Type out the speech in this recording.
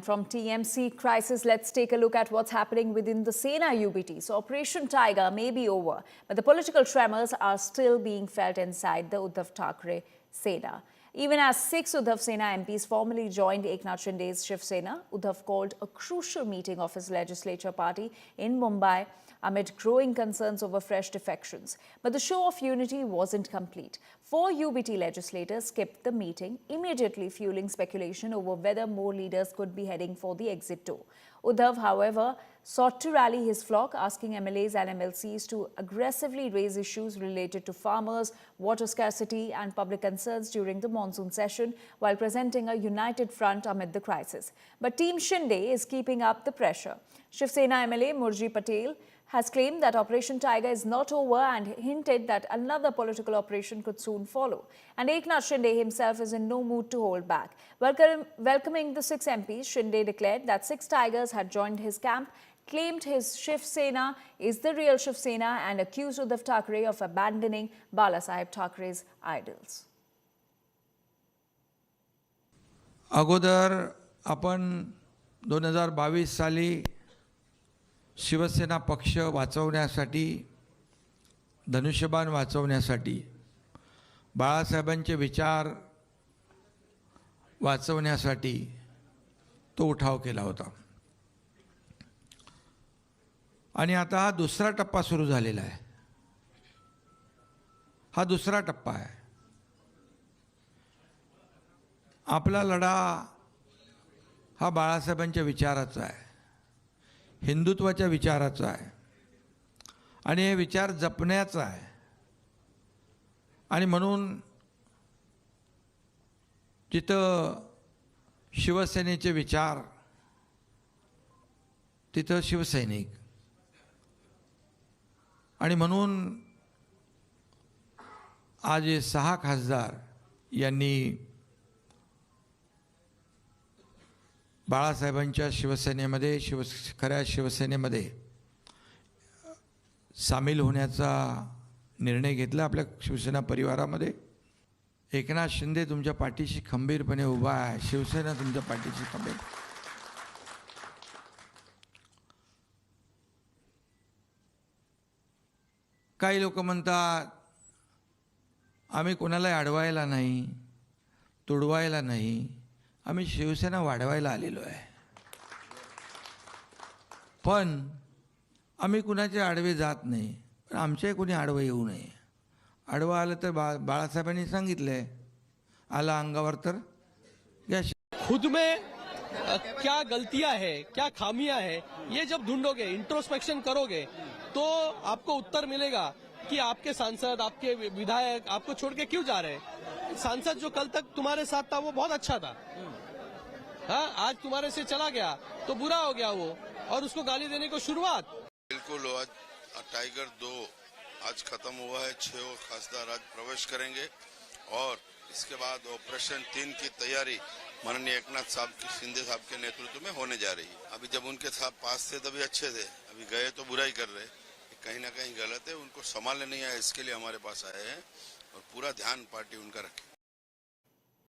And from TMC crisis, let's take a look at what's happening within the Sena UBT. So Operation Tiger may be over, but the political tremors are still being felt inside the Uddhav Thackeray Sena. Even as 6 Uddhav Sena MPs formally joined Eknath Shinde's Shiv Sena, Uddhav called a crucial meeting of his legislature party in Mumbai amid growing concerns over fresh defections. But the show of unity wasn't complete. 4 UBT legislators skipped the meeting, immediately fueling speculation over whether more leaders could be heading for the exit door. Uddhav, however, sought to rally his flock, asking MLAs and MLCs to aggressively raise issues related to farmers, water scarcity and public concerns during the monsoon session, while presenting a united front amid the crisis. But Team Shinde is keeping up the pressure. Shiv Sena MLA Murji Patel has claimed that Operation Tiger is not over and hinted that another political operation could soon follow. And Eknath Shinde himself is in no mood to hold back. Welcoming the 6 MPs, Shinde declared that 6 tigers had joined his camp, claimed his Shiv Sena is the real Shiv Sena and accused Uddhav Thackeray of abandoning Balasaheb Thackeray's idols. अगोदर आपण 2022 साली शिवसेना पक्ष वाचवण्यासाठी, धनुष्यबाण वाचवण्यासाठी, बाळासाहेबांचे विचार वाचवण्यासाठी तो उठाव केला होता. आणि आता हा दुसरा टप्पा सुरू झालेला आहे. हा दुसरा टप्पा आहे. आपला लढा हा बाळासाहेबांच्या विचाराचा आहे, हिंदुत्वाच्या विचाराचा आहे आणि हे विचार जपण्याचा आहे. आणि म्हणून जिथं शिवसेनेचे विचार तिथं शिवसैनिक. आणि म्हणून आज 6 खासदार यांनी बाळासाहेबांच्या शिवसेनेमध्ये खऱ्या शिवसेनेमध्ये सामील होण्याचा निर्णय घेतला. आपल्या शिवसेना परिवारामध्ये एकनाथ शिंदे तुमच्या पाठीशी खंबीरपणे उभा आहे. शिवसेना तुमच्या पाठीशी खंबीर. काही लोक म्हणतात आम्ही कोणाला अडवायला नाही, तुडवायला नाही, आम्ही शिवसेना वाढवायला आलेलो आहे. पण आम्ही कुणाचे आडवे जात नाही. पण आमचे कोणी आडवं येऊ नये. आडवं आलं तर बाळासाहेबांनी सांगितलंय, आला अंगावर तर या. खुद में क्या गलतियां है, क्या खामियां है, ये जब ढूंढोगे, इंट्रोस्पेक्शन करोगे, तो आपको उत्तर मिलेगा कि आपके सांसद, आपके विधायक आपको छोड़ के क्यों जा रहे हैं. सांसद जो कल तक तुम्हारे साथ था वो बहुत अच्छा था. हाँ, आज तुम्हारे से चला गया तो बुरा हो गया वो, और उसको गाली देने को शुरुआत. बिल्कुल. आज टाइगर 2 आज खत्म हुआ है. 6 खासदार आज प्रवेश करेंगे और इसके बाद ऑपरेशन 3 की तैयारी माननीय एकनाथ साहब की शिंदे साहब के नेतृत्व में होने जा रही है. अभी जब उनके साथ पास थे तभी अच्छे थे, अभी गए तो बुराई कर रहे. कहीं ना कहीं गलत है. उनको संभालने नहीं आया, इसके लिए हमारे पास आए हैं और पूरा ध्यान पार्टी उनका रखे.